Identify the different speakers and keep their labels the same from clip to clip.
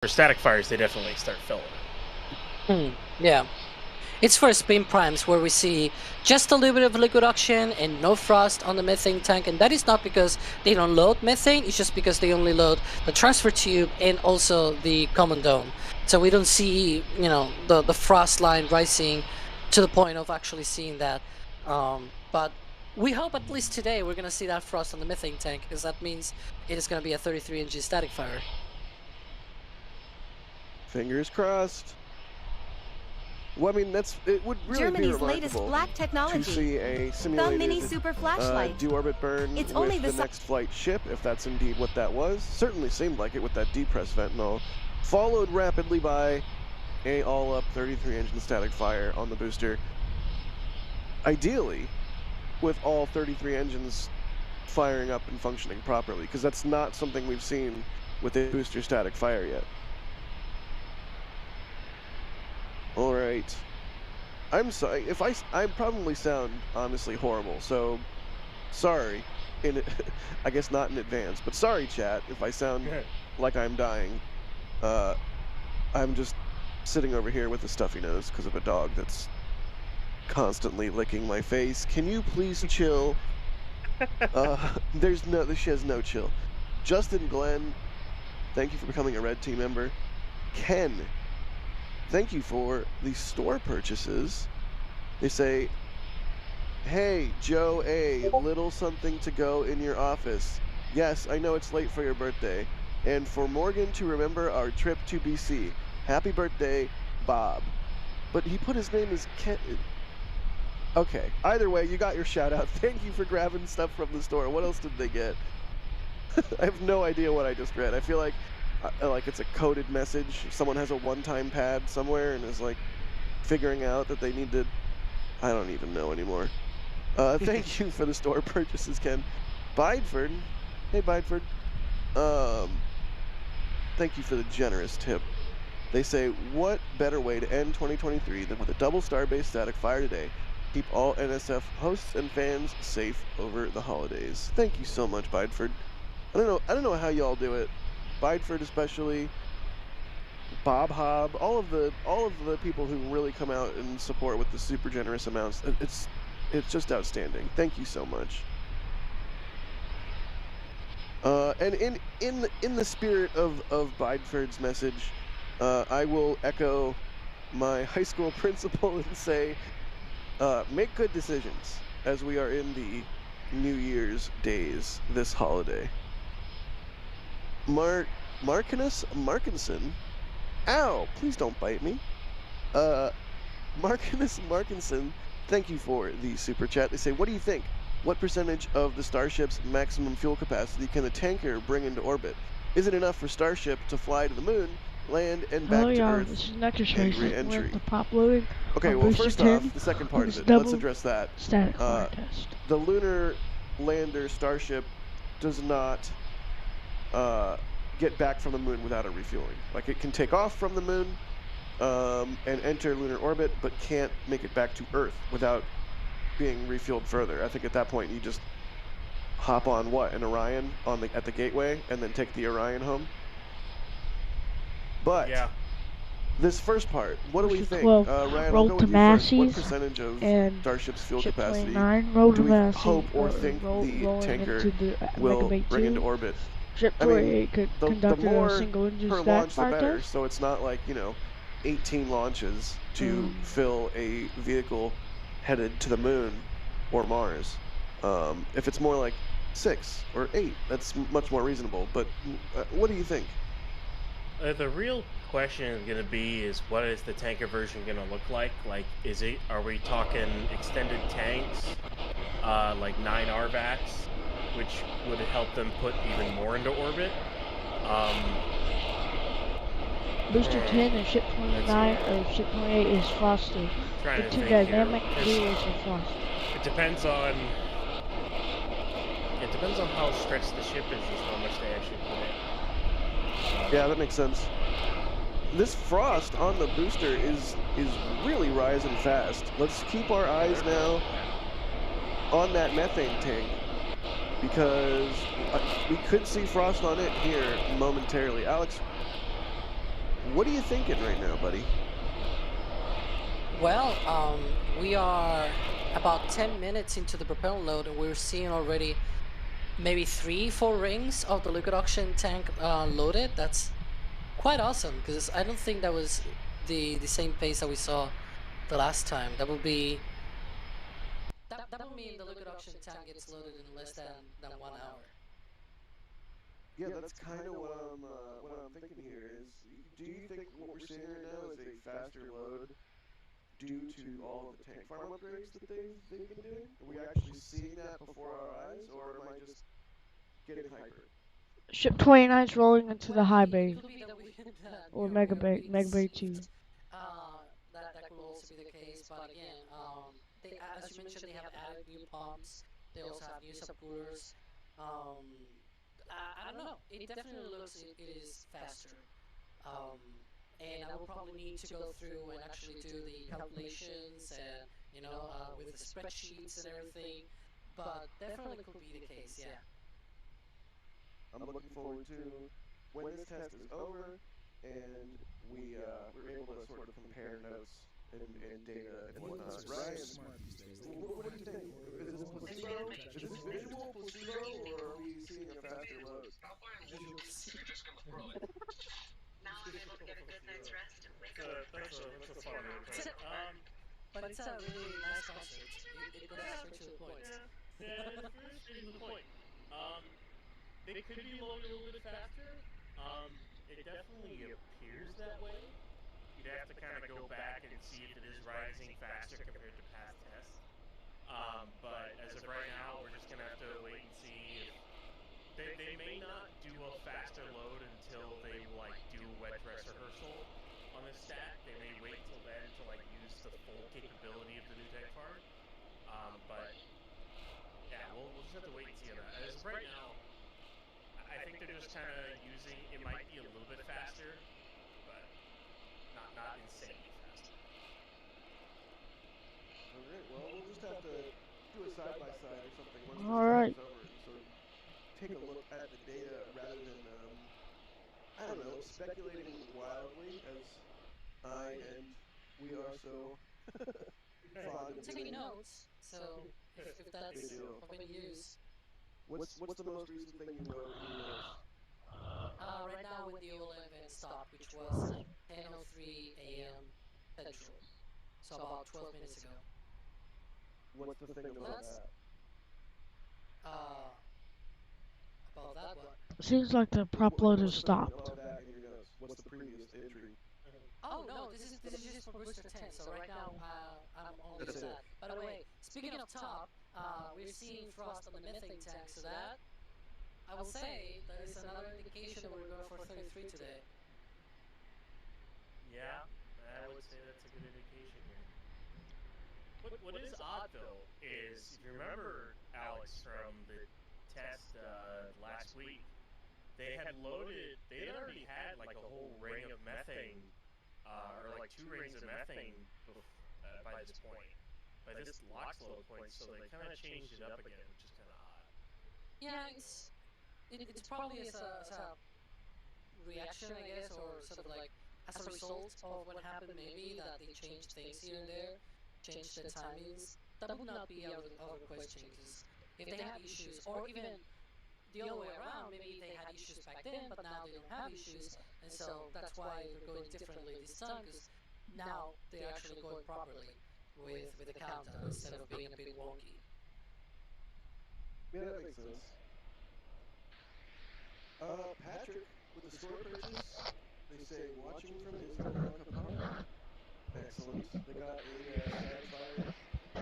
Speaker 1: For static fires, they definitely start filling.
Speaker 2: Yeah. It's for spin primes where we see just a little bit of liquid oxygen and no frost on the methane tank, and that is not because they don't load methane, it's just because they only load the transfer tube and also the common dome. So we don't see, the frost line rising to the point of actually seeing that. But we hope at least today we're gonna see that frost on the methane tank, because that means it is gonna be a 33 NG static fire.
Speaker 3: Fingers crossed. Well, I mean, it would really
Speaker 4: Germany's
Speaker 3: be
Speaker 4: latest
Speaker 3: remarkable
Speaker 4: black
Speaker 3: to
Speaker 4: technology.
Speaker 3: see a
Speaker 4: The mini
Speaker 3: simulated
Speaker 4: super flashlight.
Speaker 3: deorbit burn
Speaker 4: It's
Speaker 3: with
Speaker 4: only
Speaker 3: the
Speaker 4: the
Speaker 3: next flight ship, if that's indeed what that was. Certainly seemed like it with that depress vent and all. Followed rapidly by a all-up 33-engine static fire on the booster. Ideally, with all 33 engines firing up and functioning properly, because that's not something we've seen with a booster static fire yet. All right. I'm sorry if I probably sound honestly horrible, so sorry. I guess not in advance, but sorry, chat, if I sound like I'm dying. I'm just sitting over here with a stuffy nose because of a dog that's constantly licking my face. Can you please chill? She has no chill. Justin Glenn, thank you for becoming a Red Team member. Ken, thank you for the store purchases. They say, hey, Joe A., little something to go in your office. Yes, I know it's late for your birthday. And for Morgan to remember our trip to BC. Happy birthday, Bob. But he put his name as Ken. Okay, either way, you got your shout out. Thank you for grabbing stuff from the store. What else did they get? I have no idea what I just read. I feel like it's a coded message. Someone has a one-time pad somewhere and is like figuring out that they need to. I don't even know anymore. Thank you for the store purchases, Ken. Bideford, hey Bideford. Thank you for the generous tip. They say, what better way to end 2023 than with a double star-based static fire today? Keep all NSF hosts and fans safe over the holidays. Thank you so much, Bideford. I don't know how y'all do it. Bideford especially, Bob Hobb, all of the people who really come out and support with the super generous amounts. It's just outstanding. Thank you so much. And in the spirit of Bideford's message, I will echo my high school principal and say, make good decisions as we are in the New Year's days this holiday. Markinson, ow, please don't bite me. Markinson, thank you for the super chat. They say, what do you think? What percentage of the Starship's maximum fuel capacity can the tanker bring into orbit? Is it enough for Starship to fly to the moon, land, and back to Earth?
Speaker 5: This is Nexus Racer
Speaker 3: re-entry.
Speaker 5: with the pop loading.
Speaker 3: Okay, well, first off, the second part of it, let's address that.
Speaker 5: Static fire test.
Speaker 3: The lunar lander Starship does not get back from the moon without a refueling. Like, it can take off from the moon and enter lunar orbit, but can't make it back to Earth without being refueled further. I think at that point you just hop on an Orion at the gateway and then take the Orion home. But yeah, this first part, what do we think? Ryan, I'll go with you first. What percentage of Starship's fuel capacity do we hope or think the tanker will bring into orbit?
Speaker 5: Ship 48 could conduct a single engine
Speaker 3: per launch, the better. So it's not like 18 launches to fill a vehicle headed to the moon or Mars. If it's more like 6 or 8, that's much more reasonable. But what do you think?
Speaker 1: The real question is going to be is what is the tanker version going to look like? Like, are we talking extended tanks, like 9 RVACs, which would help them put even more into orbit?
Speaker 5: Booster 10 and Ship 29 or Ship 28 is frosted. The two dynamic duos are frosted.
Speaker 1: It depends on how stretched the ship is and how much they actually put in.
Speaker 3: Yeah, that makes sense. This frost on the booster is really rising fast. Let's keep our eyes now on that methane tank, because we could see frost on it here momentarily. Alex, What are you thinking right now, buddy?
Speaker 2: Well, we are about 10 minutes into the propellant load, and we're seeing already maybe 3-4 rings of the liquid oxygen tank loaded. That's quite awesome, because I don't think that was the same pace that we saw the last time. That would be that would mean the liquid oxygen tank gets loaded in less than 1 hour.
Speaker 3: Yeah, that's kind of what I'm thinking here. Is do you think what we're seeing right now is a faster load due to all of the tank farm upgrades that they've been doing? Are we actually seeing that before our eyes, or am I just getting hyper?
Speaker 5: Ship 29 is rolling into the high
Speaker 2: It
Speaker 5: bay,
Speaker 2: could be that we that
Speaker 5: or
Speaker 2: we're
Speaker 5: Mega
Speaker 2: being
Speaker 5: Bay 2.
Speaker 2: deceived. That could also be the case. But again, they, as you mentioned, they have added new pumps. They also have new subcoolers. Um, I don't know. It definitely looks it is faster. Um, and I will probably need to go through and actually do the calculations and with the spreadsheets and everything. But definitely could be the case. Yeah.
Speaker 3: I'm looking forward to when this test is over and we're able to sort of compare notes and data and whatnot. Ryan, what do you think? Is this placebo? Is this visual placebo, or are we seeing a faster load?
Speaker 1: That's a fun way to put it.
Speaker 2: But it's a really nice concept. It goes
Speaker 1: Yeah,
Speaker 2: straight to the point.
Speaker 1: it's very straight to the point. Um, they could be loaded a little bit faster. It definitely appears that way. You'd have to kind of go back and see if it is rising faster compared to past tests. But as of right now, we're just gonna have to wait and see if they may not do a faster load until they like do a wet dress rehearsal on this stack. They may wait till then to like use the full capability of the new tech farm. But yeah, we'll just have to wait and see on that. As of right now, I think they're just kind of using. It might be a little bit faster, but not insanely faster.
Speaker 3: All right. Well, we'll just have to do a side by side or something once this test
Speaker 5: Alright.
Speaker 3: is over and sort of take a look at the data rather than I don't know, speculating wildly as I and we are so fond of
Speaker 2: Taking
Speaker 3: doing.
Speaker 2: notes, so if
Speaker 3: Good
Speaker 2: that's
Speaker 3: deal.
Speaker 2: of any use.
Speaker 3: What's the most recent thing you wrote in your notes?
Speaker 2: Right now when the old event stopped, which was at 10:03 a.m. Central, so about 12 minutes ago.
Speaker 3: What's the thing about
Speaker 2: That's
Speaker 3: that?
Speaker 2: uh, about that one.
Speaker 5: Seems like the prop loader
Speaker 3: What's the thing
Speaker 5: stopped.
Speaker 3: above that in your notes? What's the previous entry?
Speaker 2: Oh no, this is just for booster 10. So right now I'm only
Speaker 3: That's
Speaker 2: on
Speaker 3: it.
Speaker 2: that. By the way, speaking of top, we're seeing frost on the methane tank, so that I will say that is another indication that we're going for 33 today.
Speaker 1: Yeah, I would say that's a good indication here. What is odd though is if you remember Alex from the test last week, they had loaded. They had already had like a whole ring of methane, or like 2 rings of methane by this point, by this lock load point. So they kind of changed it up again, which is kind of odd.
Speaker 2: Yeah, it's probably as a reaction, I guess, or sort of like as a result of what happened. Maybe that they changed things here and there, changed the timings. That would not be out of question, because if they had issues, or even the other way around, maybe they had issues back then, but now they don't have issues, and so that's why they're going differently this time, because now they're actually going properly with the countdown instead of being a bit wonky.
Speaker 3: Yeah, that makes sense. Patrick, with the store purchase, they say watching from Isabel Capara. Excellent. They got a static fire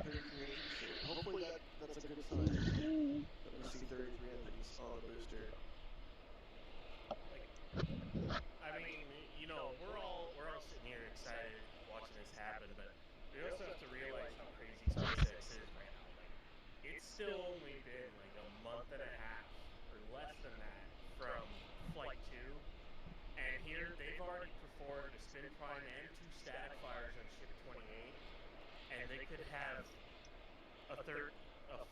Speaker 3: 33 engine, so hopefully that's a good sign that we see 33 engines on the booster.
Speaker 1: Like, I mean, we're all sitting here excited watching this happen, but we also have to realize how crazy SpaceX is right now. Like, it's still only been like a month and a half or less than that from Flight 2, and here they've already performed a spin prime and 2 static fires on Ship 28, and they could have a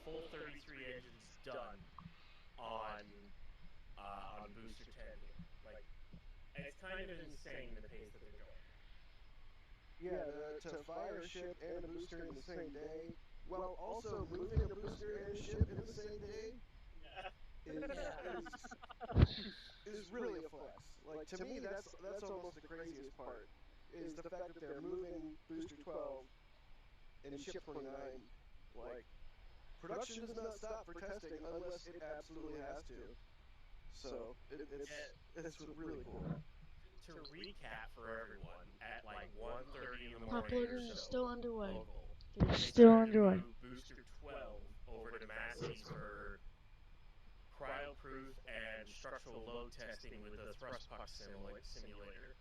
Speaker 1: full 33 engines done on on booster 10 here. Like, it's kind of insane the pace that they're going.
Speaker 3: Yeah, to fire a ship and a booster in the same day, while also moving a booster and a ship in the same day, is really a flex. Like, to me, that's almost the craziest part, is the fact that they're moving booster 12 and ship 29. Like, production does not stop for testing unless it absolutely has to. So it's really cool.
Speaker 1: To recap for everyone, at like 1:30 in the morning or
Speaker 5: Uploading
Speaker 1: so,
Speaker 5: is still underway.
Speaker 1: local,
Speaker 5: It is
Speaker 1: they
Speaker 5: still
Speaker 1: started to
Speaker 5: underway.
Speaker 1: move Booster 12 over to Massey's for cryoproof and structural load testing with the thrust puck simulator.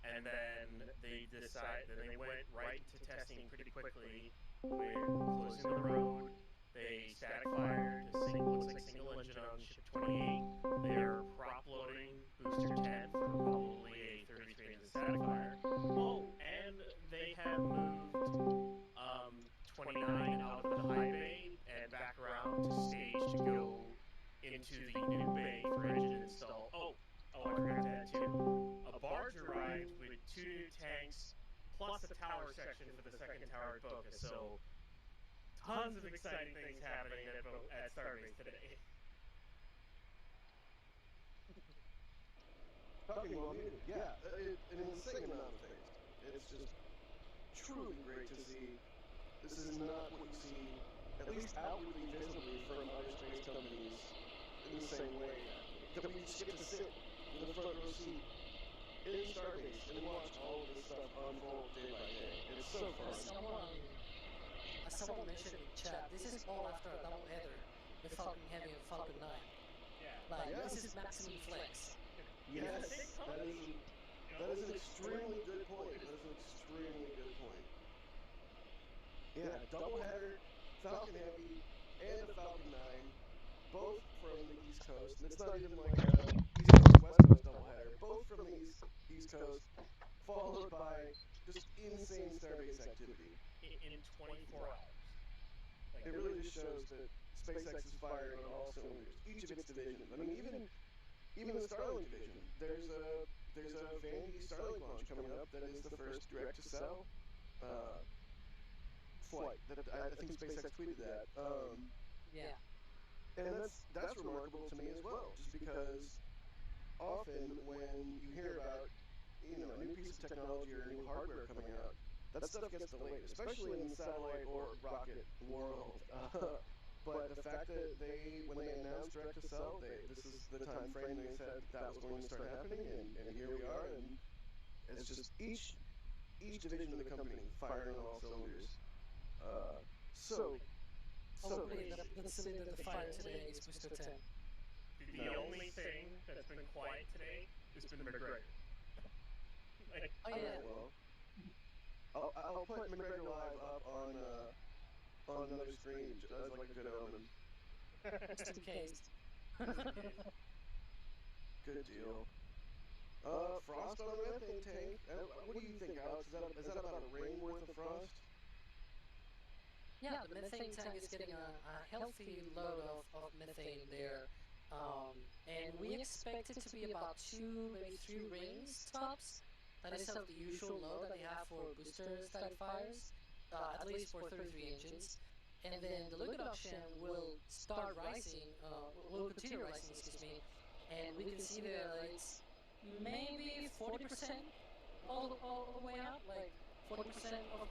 Speaker 1: And then they went right into testing pretty quickly with closing the road. They static fired looks like single engine on ship 28. They're prop loading booster 10 for probably a 33 engine static fire. Oh, and they have moved 29 out of the high bay and back around to stage to go into the new bay for engine install. Oh, I forgot to add too. A barge arrived with 2 new tanks plus a tower section for the second tower at Boca. So tons of exciting things happening at Starbase today.
Speaker 3: Talking while muted, yeah, an insane amount of things. It's just truly great to see. This is not what you see, at least outwardly visibly, from other space companies in the same way. That we just get to sit in the front row seat in Starbase and watch all of this stuff unfold day by day. It's so fun.
Speaker 2: As someone mentioned in chat, this is all after a double header with Falcon Heavy and Falcon 9.
Speaker 1: Yeah.
Speaker 2: Like,
Speaker 3: Yeah.
Speaker 2: this is maximum flex.
Speaker 3: Yes, that is an extremely good point. That is an extremely good point. Yeah, doubleheader, Falcon Heavy, and a Falcon 9, both from the East Coast. And it's not even like a East Coast, West Coast doubleheader. Both from the East Coast, followed by just insane Starbase activity.
Speaker 1: In 24 hours. Like,
Speaker 3: It really just shows that SpaceX is firing on all cylinders. Each of its divisions. I mean, even the Starlink division. There's a Vandy Starlink launch coming up that is the first direct-to-cell flight. That I think SpaceX tweeted that.
Speaker 2: Yeah.
Speaker 3: And that's remarkable to me as well, just because often when you hear about a new piece of technology or new hardware coming out, that stuff gets delayed, especially in the satellite or rocket world. But the fact that when they announced direct to cell, this is the time frame they said that was going to start happening, and here we are, and it's just each division of the company firing on all cylinders. So
Speaker 2: Hopefully,
Speaker 3: crazy.
Speaker 2: the cylinder to fire today is Booster 10.
Speaker 1: the only thing that's been quiet today has been McGregor. Like,
Speaker 2: Oh, yeah.
Speaker 3: Well, I'll put McGregor Live up on another stream as like a good omen.
Speaker 2: Just in case.
Speaker 3: Good deal. Frost on the methane tank. What do you think, Alex? Is that about a ring worth of frost?
Speaker 2: Yeah, the methane tank is getting a healthy load of methane there. And we expect it to be about 2, maybe 3 rings tops. That is of the usual load that they have for booster static fires, at least for 33 engines. And then the liquid oxygen will start rising, will continue rising, excuse me. And we can see there that it's maybe 40% all the way up, like 40% of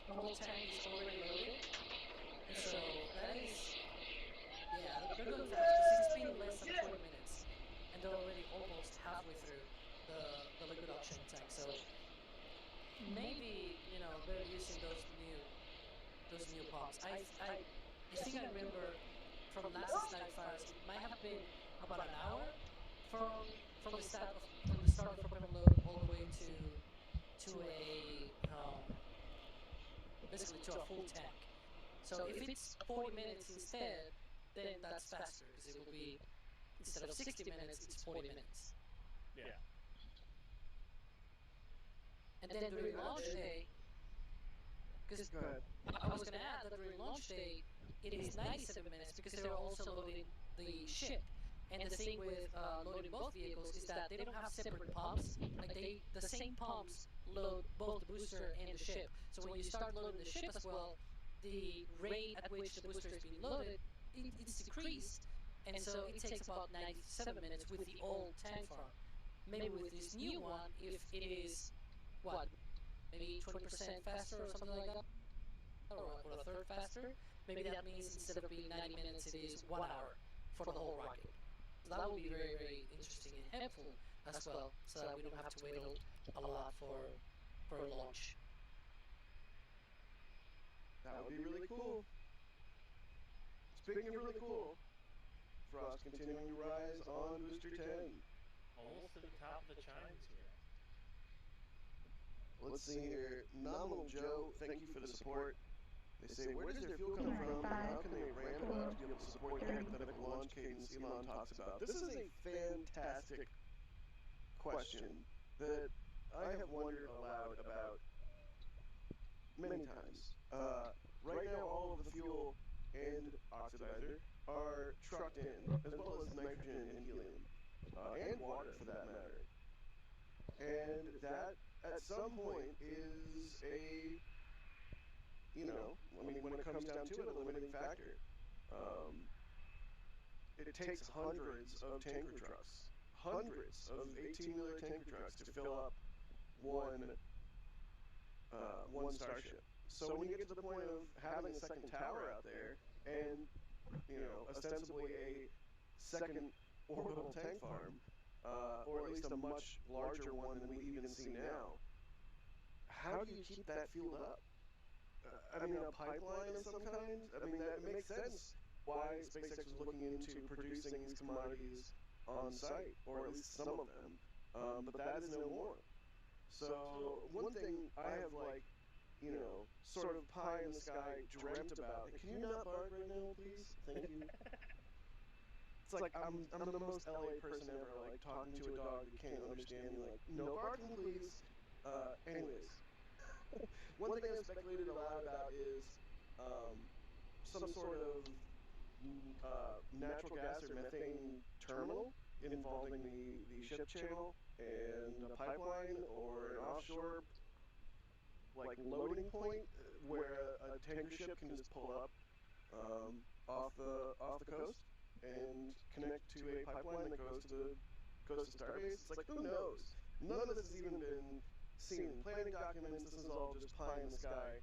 Speaker 2: the whole tank is already loaded. And so that is, yeah, they're going fast because it's been less than 20 minutes. And they're already almost halfway through the liquid oxygen tank. So maybe, they're using those new pumps. I think I remember from last static fires, it might have been about an hour from the start of propellant load all the way to a basically to a full tank. So if it's 40 minutes instead, then that's faster because it will be, instead of 60 minutes, it's 40 minutes.
Speaker 1: yeah.
Speaker 2: And then during launch day, because I was going to add that during launch day, it is 97 minutes because they're also loading the ship. And the same with loading both vehicles is that they don't have separate pumps. Like the same pumps load both the booster and the ship. So when you start loading the ship as well, the rate at which the booster is being loaded, it's decreased. And so it takes about 97 minutes with the old tank farm. Maybe with this new one, if it is, what, maybe 20% faster or something like that, or a third faster, maybe that means instead of being 90 minutes, it is 1 hour for the whole rocket. So that will be very, very interesting and helpful as well, so that we don't have to wait a lot for a launch.
Speaker 3: That would be really cool. Speaking of really cool, Frost continuing to rise on Booster 10.
Speaker 1: Almost to the top of the chimes here.
Speaker 3: Let's see here. Nominal Joe, thank you for the support. They say, where does their fuel come from, and how can they ramp it up to be able to support the hypothetical launch cadence Elon talks about? This is a fantastic question that I have wondered aloud about many times. Right now, all of the fuel and oxidizer are trucked in, as well as nitrogen and helium, and water for that matter. And that, at some point, is a, when it comes down to it, a limiting factor. It takes hundreds of tanker trucks, hundreds of 18-wheeler tanker trucks to fill up one starship. So when you get to the point of having a second tower out there and, ostensibly a second orbital tank farm, or at least a much larger one than we even see now, how do you keep that fueled up? A pipeline of some kind? That makes sense why SpaceX was looking into producing these commodities on site, or at least some of them. But that is no more. So one thing I have, sort of pie in the sky dreamt about. Can you not bark right now, please? Thank you. It's like I'm the most LA person ever, like talking to a dog that can't understand me, like, no barking, please. Anyways, one thing I've speculated aloud about is some sort of natural gas or methane terminal involving the ship channel and a pipeline or an offshore loading point where a tanker ship can just pull up off the coast and connect to a pipeline that goes to Starbase. It's like, who knows? None of this has even been seen in planning documents. This is all just pie in the sky.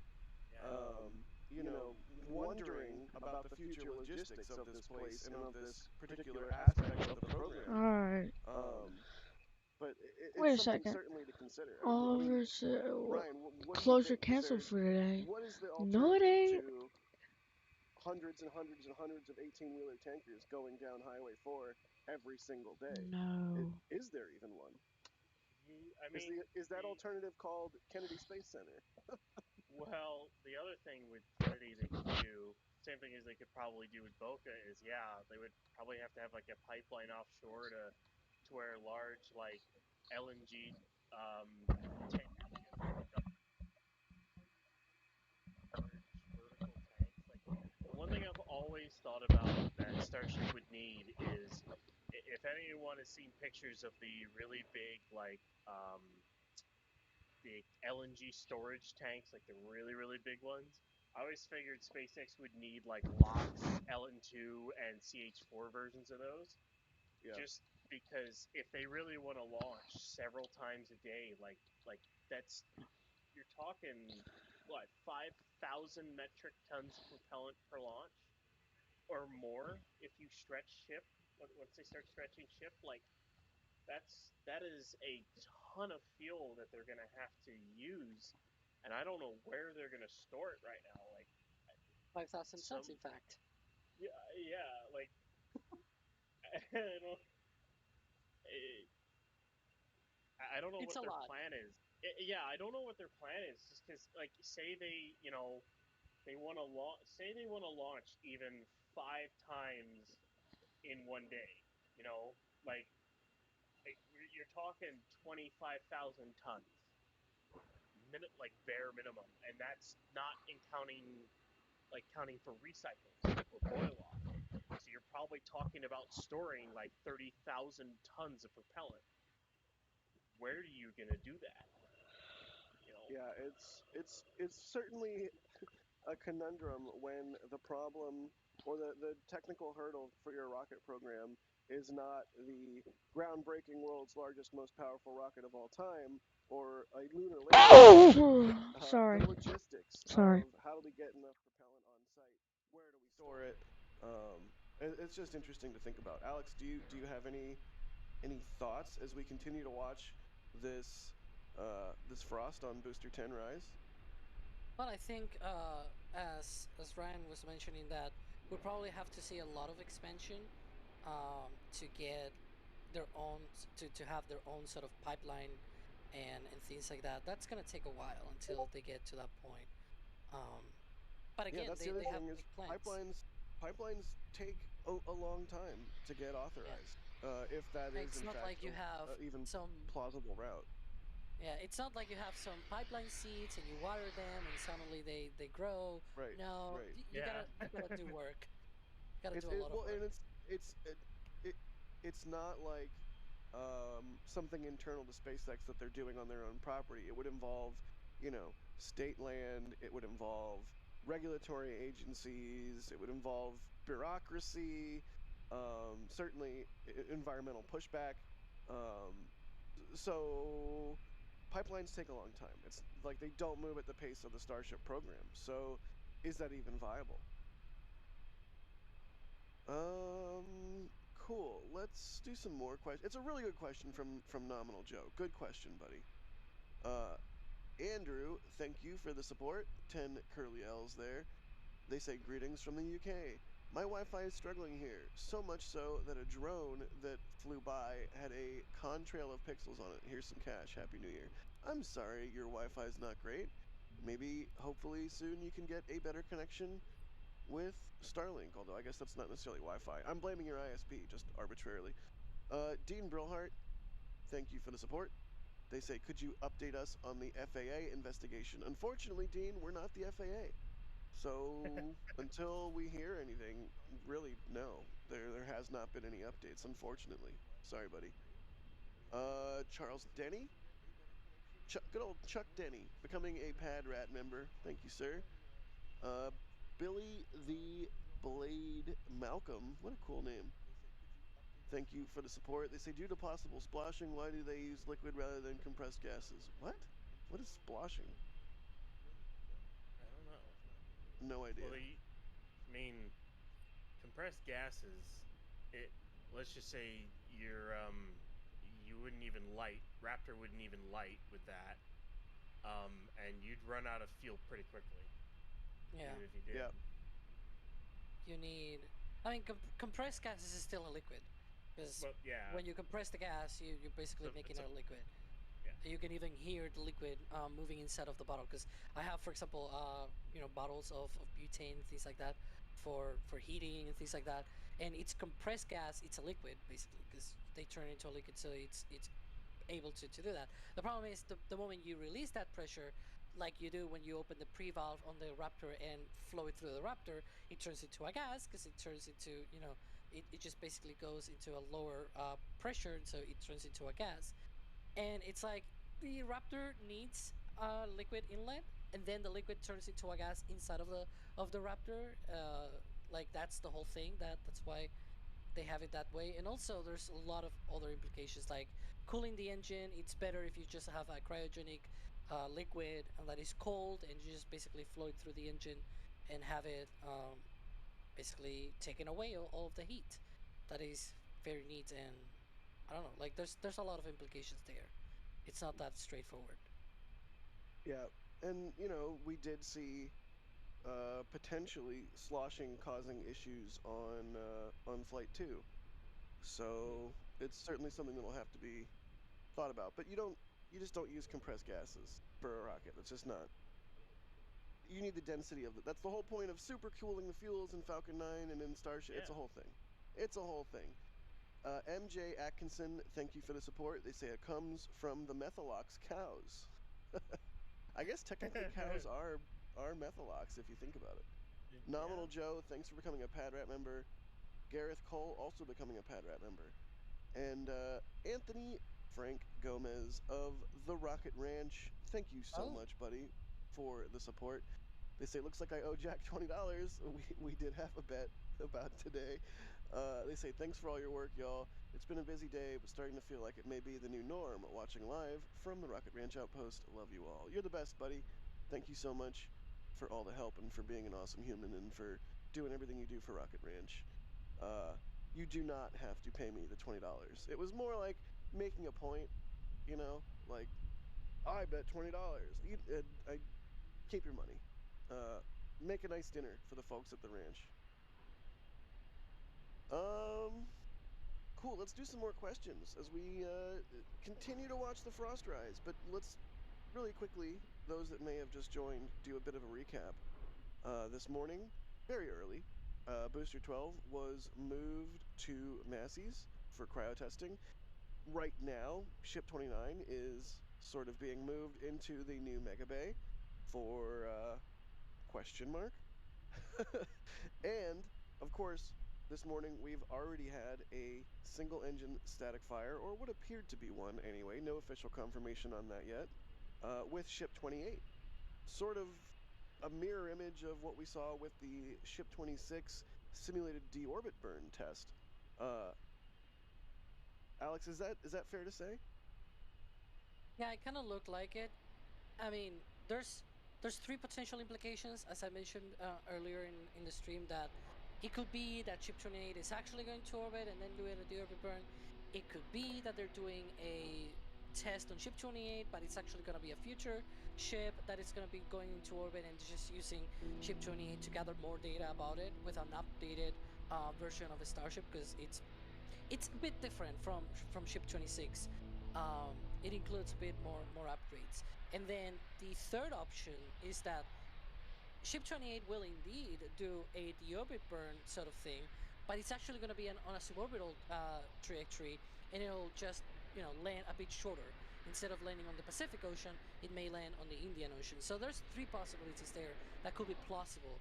Speaker 3: Wondering about the future logistics of this place and of this particular aspect of the program.
Speaker 5: Alright.
Speaker 3: But
Speaker 5: Wait a
Speaker 3: it's something
Speaker 5: second.
Speaker 3: certainly to consider.
Speaker 5: Oliver said,
Speaker 3: Ryan, what do you
Speaker 5: closure
Speaker 3: think?
Speaker 5: canceled for today.
Speaker 3: What is the
Speaker 5: No, it
Speaker 3: alternative
Speaker 5: ain't.
Speaker 3: to hundreds and hundreds and hundreds of 18-wheeler tankers going down Highway 4 every single day?
Speaker 5: No.
Speaker 3: Is there even one?
Speaker 1: I
Speaker 3: Is that alternative called Kennedy Space Center?
Speaker 1: Well, the other thing with Kennedy they could do, same thing as they could probably do with Boca, is they would probably have to have like a pipeline offshore to where large LNG tankers get hooked up large vertical tanks. The one thing I've always thought about that Starship would need is if anyone has seen pictures of the really big the LNG storage tanks, like the really, really big ones. I always figured SpaceX would need LOX, LN2, and CH4 versions of those. Yeah. Just because if they really want to launch several times a day, that's, you're talking, 5,000 metric tons of propellant per launch? Or more if you stretch ship, once they start stretching ship, that is a ton of fuel that they're gonna have to use, and I don't know where they're gonna store it right now.
Speaker 2: 5,000 tons, in fact.
Speaker 1: Yeah. I don't. I don't know
Speaker 2: It's
Speaker 1: what their
Speaker 2: lot.
Speaker 1: plan is. I don't know what their plan is. Just because, say they want to launch. Say they want to launch even 5 times in one day. You know, like you're talking 25,000 tons, bare minimum, and that's not counting for recycles or boil off. So you're probably talking about storing like 30,000 tons of propellant. Where are you gonna do that?
Speaker 3: Yeah, it's certainly a conundrum when the problem or the technical hurdle for your rocket program is not the groundbreaking world's largest, most powerful rocket of all time or a lunar lander.
Speaker 5: Sorry.
Speaker 3: The logistics
Speaker 5: Sorry.
Speaker 3: of how do we get enough propellant on site? Where do we store it? It's just interesting to think about. Alex, do you have any thoughts as we continue to watch this this frost on Booster 10 rise?
Speaker 2: Well, I think as Ryan was mentioning that we'll probably have to see a lot of expansion to get their own to have their own sort of pipeline and things like that. That's gonna take a while until they get to that point. Um, but
Speaker 3: Yeah,
Speaker 2: again,
Speaker 3: that's the other
Speaker 2: they have
Speaker 3: thing is
Speaker 2: big plans.
Speaker 3: pipelines take a long time to get
Speaker 2: Yeah,
Speaker 3: authorized. If that is
Speaker 2: it's
Speaker 3: in
Speaker 2: not
Speaker 3: fact
Speaker 2: like you have
Speaker 3: a even
Speaker 2: some.
Speaker 3: plausible route.
Speaker 2: Yeah, it's not like you have some pipeline seeds and you water them and suddenly they grow.
Speaker 3: Right,
Speaker 2: No,
Speaker 3: right.
Speaker 2: you
Speaker 1: Yeah.
Speaker 2: gotta do work. Gotta
Speaker 3: It's
Speaker 2: do a
Speaker 3: it
Speaker 2: lot of
Speaker 3: well,
Speaker 2: work.
Speaker 3: and it's it, it's not like something internal to SpaceX that they're doing on their own property. It would involve, state land. It would involve regulatory agencies. It would involve bureaucracy. Certainly environmental pushback. Um, so pipelines take a long time. It's like they don't move at the pace of the Starship program. So is that even viable? Cool. Let's do some more questions. It's a really good question from Nominal Joe. Good question, buddy. Uh, Andrew, thank you for the support. 10 curly L's there. They say greetings from the UK. My Wi-Fi is struggling here, so much so that a drone that flew by had a contrail of pixels on it. Here's some cash. Happy New Year. I'm sorry your Wi-Fi is not great. Maybe, hopefully, soon you can get a better connection with Starlink, although I guess that's not necessarily Wi-Fi. I'm blaming your ISP, just arbitrarily. Dean Brilhart, thank you for the support. They say, could you update us on the FAA investigation? Unfortunately, Dean, we're not the FAA. So until we hear anything, really, no. There has not been any updates, unfortunately. Sorry, buddy. Charles Denny? Good old Chuck Denny, becoming a Pad Rat member. Thank you, sir. Uh, Billy the Blade Malcolm. What a cool name. Thank you for the support. They say, due to possible splashing, why do they use liquid rather than compressed gases? What? What is splashing?
Speaker 1: I don't know.
Speaker 3: No idea.
Speaker 1: Well, I mean, compressed gases. It. Let's just say you wouldn't even light. Raptor wouldn't even light with that. And you'd run out of fuel pretty quickly,
Speaker 2: Yeah,
Speaker 1: even if you did.
Speaker 3: Yeah.
Speaker 2: you need. I mean, compressed gases is still a liquid, because
Speaker 1: But yeah,
Speaker 2: when you compress the gas, you're basically making it a liquid.
Speaker 1: yeah.
Speaker 2: You can even hear the liquid moving inside of the bottle. Because I have, for example, bottles of butane, things like that, for heating and things like that. And it's compressed gas. It's a liquid basically, because they turn into a liquid, so it's able to do that. The problem is the moment you release that pressure, like you do when you open the pre-valve on the Raptor and flow it through the Raptor, it turns into a gas because it turns into, it just basically goes into a lower pressure, so it turns into a gas. And it's like the Raptor needs a liquid inlet, and then the liquid turns into a gas inside of the Raptor. Like that's the whole thing. That's why they have it that way. And also there's a lot of other implications like cooling the engine. It's better if you just have a cryogenic liquid and that is cold, and you just basically flow it through the engine and have it basically taking away all of the heat. That is very neat. And I don't know, like there's a lot of implications there. It's not that straightforward.
Speaker 3: Yeah. And, we did see potentially sloshing causing issues on Flight 2. So it's certainly something that'll have to be thought about. But you just don't use compressed gases for a rocket. That's just not. You need the density of it. That's the whole point of supercooling the fuels in Falcon 9 and in Starship. It's
Speaker 1: Yeah.
Speaker 3: a whole thing. It's a whole thing. MJ Atkinson, thank you for the support. They say it comes from the Methalox cows. I guess technically cows are Methalox if you think about it. Nominal
Speaker 1: Yeah.
Speaker 3: Joe, thanks for becoming a Pad Rat member. Gareth Cole also becoming a Pad Rat member. And Anthony Frank Gomez of the Rocket Ranch. Thank you so much, buddy, for the support. They say, looks like I owe Jack $20. We did have a bet about today. They say, thanks for all your work, y'all. It's been a busy day, but starting to feel like it may be the new norm. Watching live from the Rocket Ranch Outpost. Love you all. You're the best, buddy. Thank you so much for all the help and for being an awesome human and for doing everything you do for Rocket Ranch. You do not have to pay me the $20. It was more like making a point, you know, like, I bet $20. I keep your money. Make a nice dinner for the folks at the ranch. Cool. Let's do some more questions as we continue to watch the frost rise. But let's really quickly, those that may have just joined, do a bit of a recap. This morning, very early, Booster 12 was moved to Massey's for cryo testing. Right now, Ship 29 is sort of being moved into the new Mega Bay for question mark. And, of course, this morning we've already had a single engine static fire, or what appeared to be one anyway, no official confirmation on that yet, with Ship 28. Sort of a mirror image of what we saw with the Ship 26 simulated deorbit burn test. Alex, is that fair to say?
Speaker 2: Yeah, it kind of looked like it. I mean, there's three potential implications, as I mentioned earlier in the stream, that it could be that Ship 28 is actually going to orbit and then doing a deorbit burn. It could be that they're doing a test on Ship 28, but it's actually going to be a future ship that is going to be going into orbit and just using Ship 28 to gather more data about it with an updated version of a Starship, because it's a bit different from Ship 26. It includes a bit more upgrades. And then the third option is that Ship 28 will indeed do a deorbit burn sort of thing, but it's actually going to be on a suborbital trajectory, and it'll just land a bit shorter. Instead of landing on the Pacific Ocean, it may land on the Indian Ocean. So there's three possibilities there that could be plausible,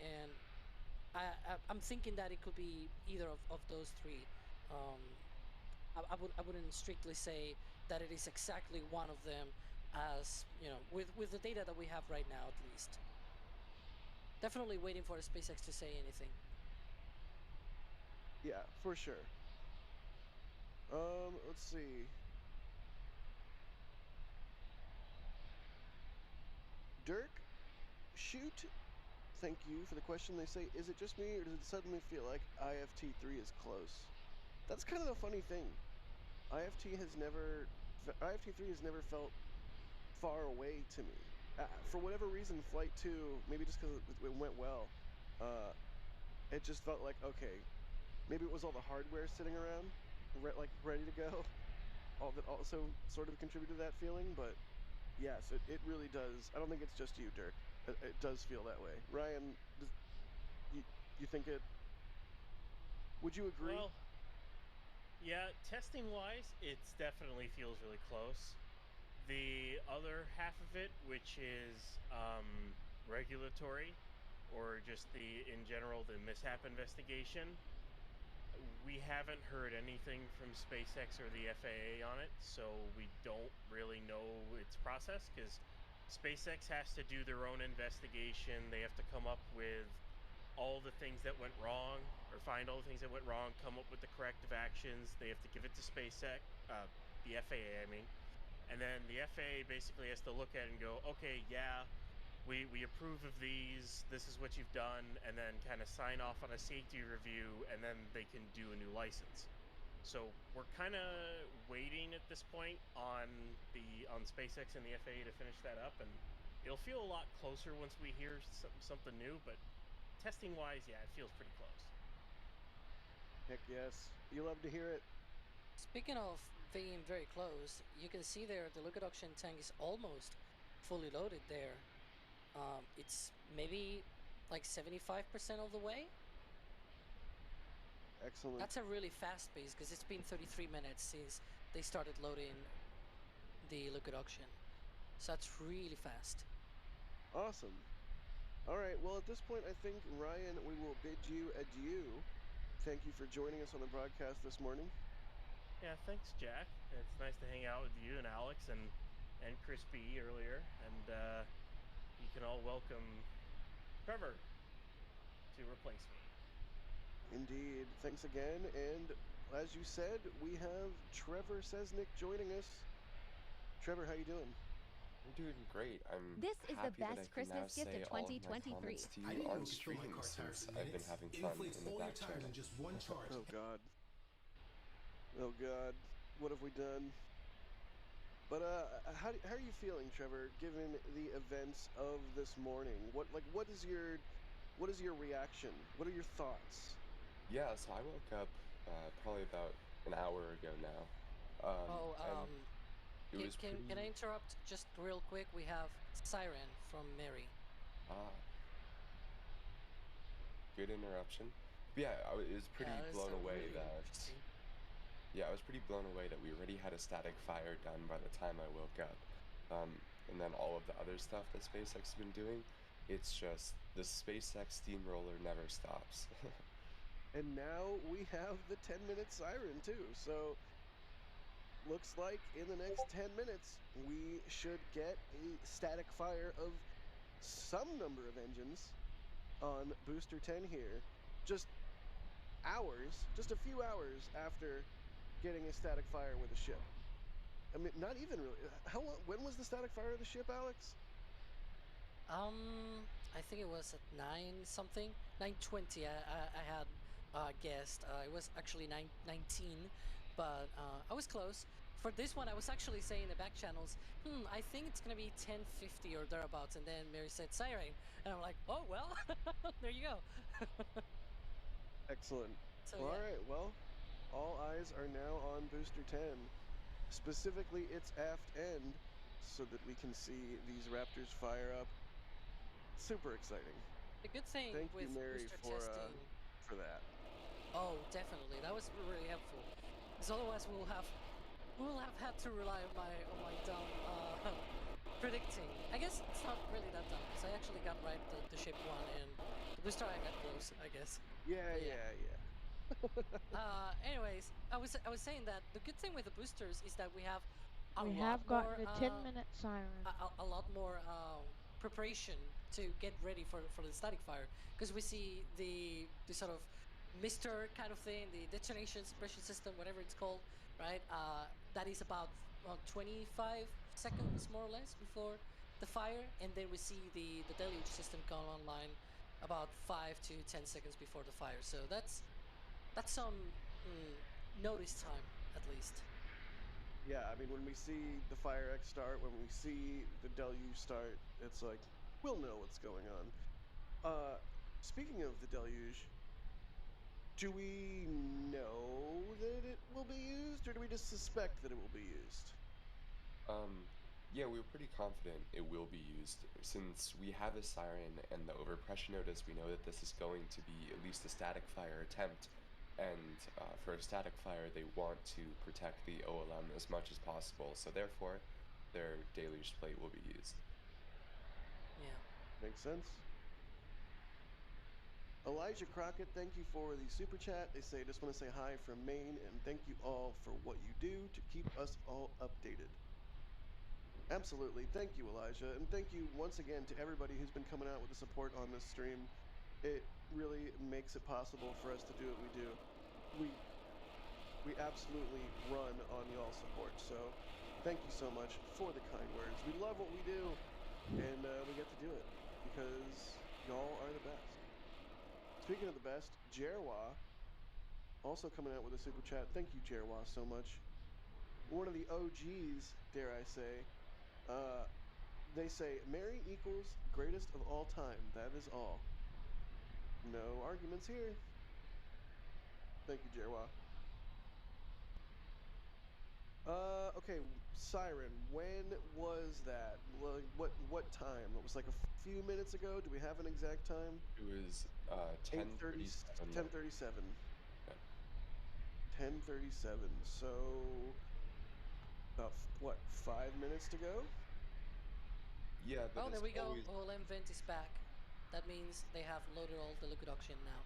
Speaker 2: and I'm thinking that it could be either of those three. I wouldn't strictly say that it is exactly one of them, as with the data that we have right now, at least. Definitely waiting for SpaceX to say anything.
Speaker 3: Yeah, for sure. Let's see. Dirk, shoot. Thank you for the question. They say, is it just me, or does it suddenly feel like IFT3 is close? That's kind of a funny thing. IFT3 has never felt far away to me. For whatever reason, Flight 2, maybe just because it went well, it just felt like, okay, maybe it was all the hardware sitting around, ready to go. All that also sort of contributed to that feeling, but yes, it really does. I don't think it's just you, Dirk. It does feel that way. Ryan, you think it? Would you agree?
Speaker 1: Well, yeah, testing-wise, it definitely feels really close. The other half of it, which is regulatory, or just in general, the mishap investigation, we haven't heard anything from SpaceX or the FAA on it, so we don't really know its process, because SpaceX has to do their own investigation. They have to come up with all the things that went wrong, or find all the things that went wrong, come up with the corrective actions. They have to give it to SpaceX, the FAA, I mean. And then the FAA basically has to look at it and go, okay, yeah, we approve of these, this is what you've done, and then kind of sign off on a safety review, and then they can do a new license. So we're kind of waiting at this point on SpaceX and the FAA to finish that up, and it'll feel a lot closer once we hear something new, but testing-wise, yeah, it feels pretty close.
Speaker 3: Heck yes. You love to hear it.
Speaker 2: Speaking of being very close, you can see there the liquid oxygen tank is almost fully loaded there. It's maybe like 75% of the way.
Speaker 3: Excellent.
Speaker 2: That's a really fast pace, because it's been 33 minutes since they started loading the liquid oxygen. So that's really fast.
Speaker 3: Awesome. All right, well, at this point, I think, Ryan, we will bid you adieu thank you for joining us on the broadcast this morning.
Speaker 1: Yeah, thanks, Jack. It's nice to hang out with you and Alex and Chris B earlier, and you can all welcome Trevor to replace me.
Speaker 3: Indeed. Thanks again. And as you said, we have Trevor Sesnick joining us. Trevor, how you doing?
Speaker 4: I'm doing great. I'm
Speaker 6: This is the
Speaker 4: happy that I
Speaker 6: best
Speaker 4: can now
Speaker 6: Christmas gift
Speaker 4: say
Speaker 6: of
Speaker 4: all of my
Speaker 6: 2023.
Speaker 4: comments to
Speaker 7: I
Speaker 4: you
Speaker 7: didn't know
Speaker 4: on
Speaker 7: it could fill my
Speaker 4: stream
Speaker 7: car tire
Speaker 4: since
Speaker 7: for
Speaker 4: I've been
Speaker 7: minutes.
Speaker 4: having
Speaker 7: It
Speaker 4: fun
Speaker 7: inflates
Speaker 4: in the
Speaker 7: all your
Speaker 4: back
Speaker 7: tires
Speaker 4: channel.
Speaker 7: in just one charge.
Speaker 3: Oh, God. Oh, God. What have we done? But how are you feeling, Trevor, given the events of this morning? What is your reaction? What are your thoughts?
Speaker 4: Yeah, so I woke up probably about an hour ago now,
Speaker 2: Oh,
Speaker 4: and it was
Speaker 2: can I
Speaker 4: pretty
Speaker 2: interrupt just real quick? We have Siren from Mary.
Speaker 4: ah good interruption. But yeah, it was pretty
Speaker 2: Yeah, it's
Speaker 4: blown away
Speaker 2: really
Speaker 4: that
Speaker 2: interesting.
Speaker 4: yeah, I was pretty blown away that we already had a static fire done by the time I woke up. And then all of the other stuff that SpaceX has been doing, it's just the SpaceX steamroller never stops.
Speaker 3: And now we have the 10-minute siren too. So looks like in the next 10 minutes we should get a static fire of some number of engines on booster 10 here. Just a few hours after getting a static fire with a ship. I mean, not even really. How long? When was the static fire of the ship, Alex?
Speaker 2: I think it was at 9 something, 9:20. I had guessed. It was actually 9:19, but I was close. For this one, I was actually saying in the back channels, I think it's gonna be 10:50 or thereabouts. And then Mary said siren, and I'm like, oh well, there you go.
Speaker 3: Excellent.
Speaker 2: So
Speaker 3: All
Speaker 2: yeah.
Speaker 3: right. Well, all eyes are now on booster 10, specifically its aft end, so that we can see these Raptors fire up. Super exciting.
Speaker 2: The good thing
Speaker 3: Thank you,
Speaker 2: with
Speaker 3: Mary,
Speaker 2: booster testing.
Speaker 3: for that.
Speaker 2: Oh, definitely. That was really helpful. Because otherwise we'll have had to rely on my dumb predicting. I guess it's not really that dumb because I actually got right the shape one and the booster I got close, I guess.
Speaker 3: Yeah,
Speaker 2: But yeah.
Speaker 3: yeah.
Speaker 2: Anyways, I was saying that the good thing with the boosters is that we have a
Speaker 5: We
Speaker 2: lot
Speaker 5: have gotten
Speaker 2: more
Speaker 5: the 10-minute siren.
Speaker 2: a lot more preparation to get ready for the static fire because we see the sort of Mister kind of thing, the detonation suppression system, whatever it's called, right? That is about 25 seconds more or less before the fire, and then we see the deluge system come online about 5 to 10 seconds before the fire. So that's some notice time at least.
Speaker 3: Yeah, I mean, when we see the Fire X start, when we see the Deluge start, it's like, we'll know what's going on. Speaking of the Deluge, do we know that it will be used, or do we just suspect that it will be used?
Speaker 4: Um, yeah, we were pretty confident it will be used. Since we have a siren and the overpressure notice, we know that this is going to be at least a static fire attempt. And for a static fire, they want to protect the OLM as much as possible. So therefore, their deluge plate will be used.
Speaker 2: Yeah.
Speaker 3: Makes sense. Elijah Crockett, thank you for the super chat. They say, just want to say hi from Maine, and thank you all for what you do to keep us all updated. Absolutely. Thank you, Elijah. And thank you once again to everybody who's been coming out with the support on this stream. It really makes it possible for us to do what we do. We absolutely run on y'all support. So thank you so much for the kind words. We love what we do, and we get to do it because y'all are the best. Speaking of the best, Jerwa also coming out with a super chat. Thank you, Jerwa, so much. One of the OGs, dare I say. They say Mary equals greatest of all time. That is all. No arguments here. Thank you, Jerwa. Okay, Siren. When was that? What time? It was like a few minutes ago. Do we have an exact time?
Speaker 4: It was
Speaker 3: 8:30,
Speaker 4: 10:37.
Speaker 3: 10:37.
Speaker 4: Yeah.
Speaker 3: 10:37. So about what? 5 minutes to go.
Speaker 4: Yeah, that
Speaker 2: Oh, there
Speaker 4: is
Speaker 2: we go.
Speaker 4: always
Speaker 2: OLM vent is back. That means they have loaded all the liquid oxygen now.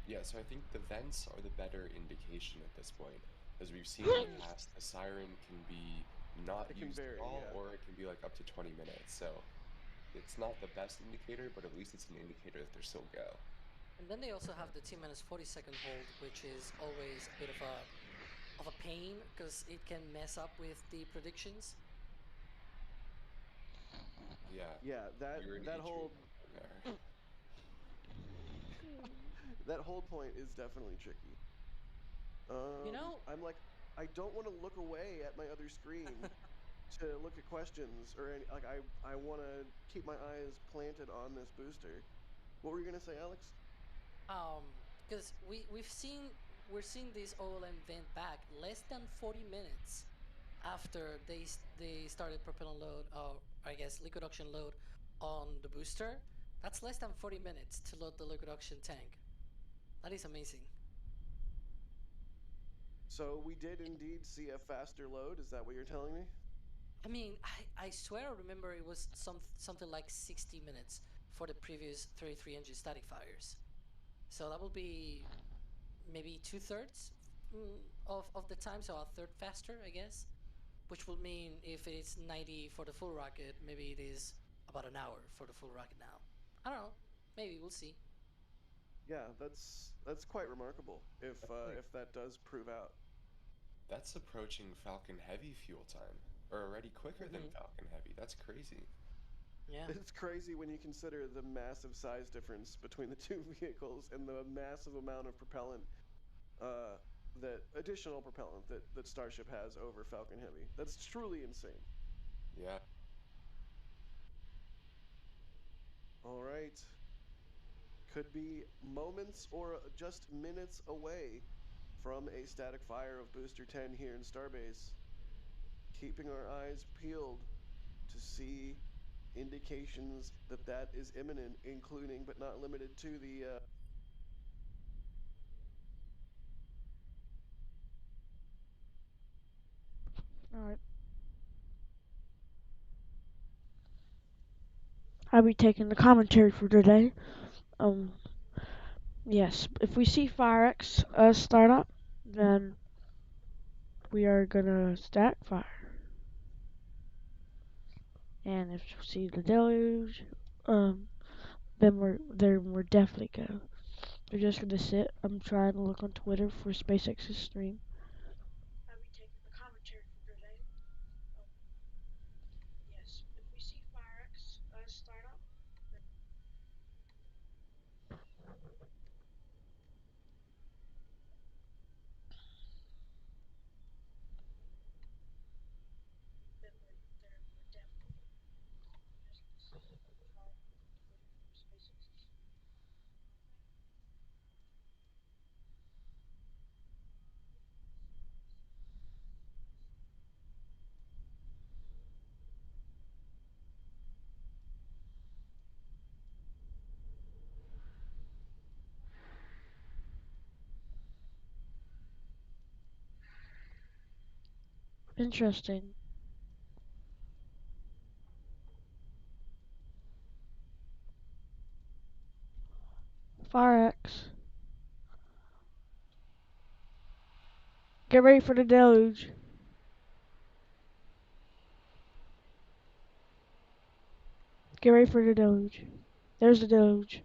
Speaker 4: Yeah, so I think the vents are the better indication at this point. As we've seen in the past, the siren can be not
Speaker 3: It can
Speaker 4: used at
Speaker 3: vary,
Speaker 4: all,
Speaker 3: yeah.
Speaker 4: or it can be like up to 20 minutes. So it's not the best indicator, but at least it's an indicator that they're still go.
Speaker 2: And then they also have the T-minus 40-second hold, which is always a bit of a pain because it can mess up with the predictions.
Speaker 4: Yeah,
Speaker 3: Yeah, that
Speaker 4: you're an
Speaker 3: that
Speaker 4: E-tree
Speaker 3: hold
Speaker 4: nightmare.
Speaker 3: that hold point is definitely tricky.
Speaker 2: You know,
Speaker 3: I'm like, I don't want to look away at my other screen to look at questions or like I want to keep my eyes planted on this booster. What were you gonna say, Alex?
Speaker 2: um, because we're seeing this OLM vent back less than 40 minutes after they started propellant load, or I guess liquid oxygen load on the booster. That's less than 40 minutes to load the liquid oxygen tank. That is amazing.
Speaker 3: So we did indeed see a faster load. Is that what you're telling me?
Speaker 2: I mean, I swear I remember it was something like 60 minutes for the previous 33 engine static fires. So that will be maybe 2/3 of the time, so a third faster, I guess. Which will mean if it's 90 for the full rocket, maybe it is about an hour for the full rocket now. I don't know. Maybe we'll see.
Speaker 3: Yeah, that's quite remarkable
Speaker 4: That's like
Speaker 3: if that does prove out.
Speaker 4: that's approaching Falcon Heavy fuel time, or already quicker than
Speaker 2: Hmm.
Speaker 4: Falcon Heavy. That's crazy.
Speaker 2: Yeah.
Speaker 3: It's crazy when you consider the massive size difference between the two vehicles and the massive amount of propellant, uh, that additional propellant that Starship has over Falcon Heavy. That's truly insane.
Speaker 4: Yeah.
Speaker 3: All right, could be moments or just minutes away from a static fire of Booster 10 here in Starbase. Keeping our eyes peeled to see indications that that is imminent, including but not limited to the
Speaker 5: Alright. I'll be taking the commentary for today. Um, yes, if we see FireX start up, then we are gonna stack fire. And if we see the deluge, then we're definitely go. We're just gonna sit. I'm trying to look on Twitter for SpaceX's stream. I'll be taking the commentary for today. Um, yes, if we see FireX start up, then we're definitely just gonna sit. I'm trying to look on Twitter for SpaceX's. Interesting. FireX. Get ready for the deluge. Get ready for the deluge. There's the deluge.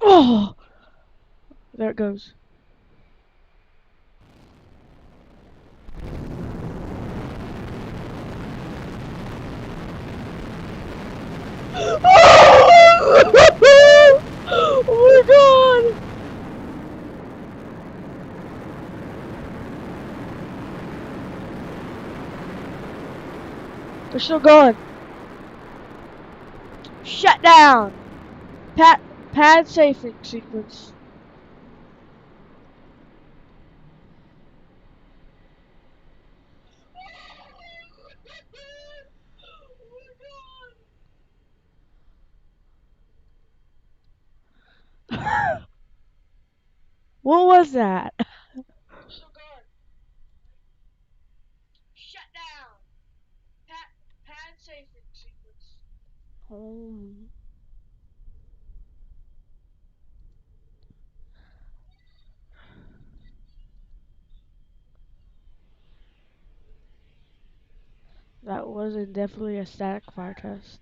Speaker 5: Oh! There it goes. Oh my god! They're still going. Shut down. Pad safing sequence. What was that? Still going. Shut down. Pad safing sequence. Oh. That wasn't definitely a static fire test.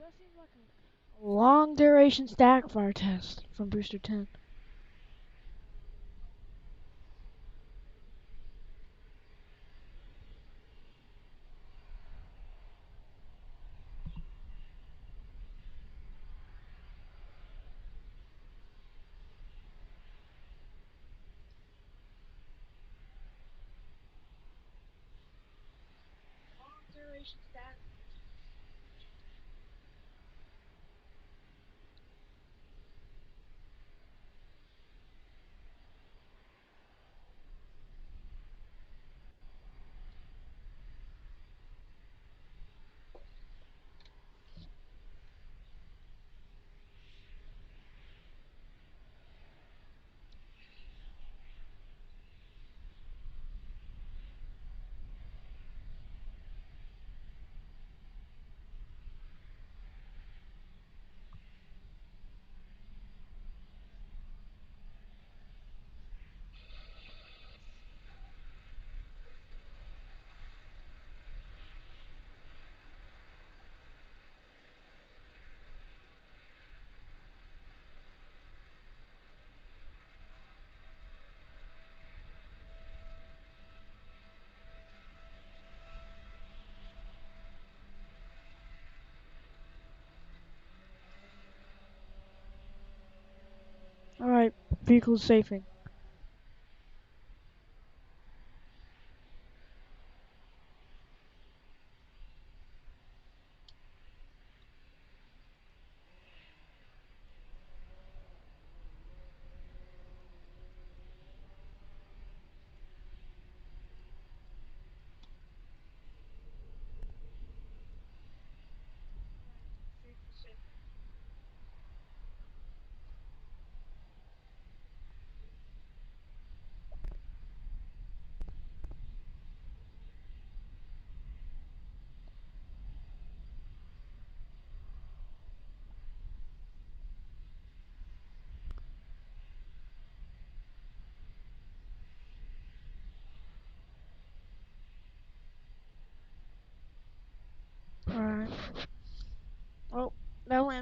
Speaker 5: That seems like a long duration static fire test from Booster 10. Long duration static. Alright, vehicle safing.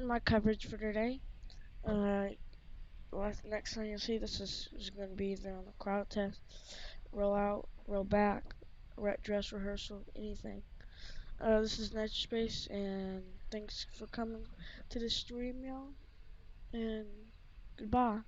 Speaker 5: end my coverage for today. Next time you'll see this is going to be either on the crowd test, roll out, roll back, dress rehearsal, anything. This is Night Space, and thanks for coming to the stream, y'all. And goodbye.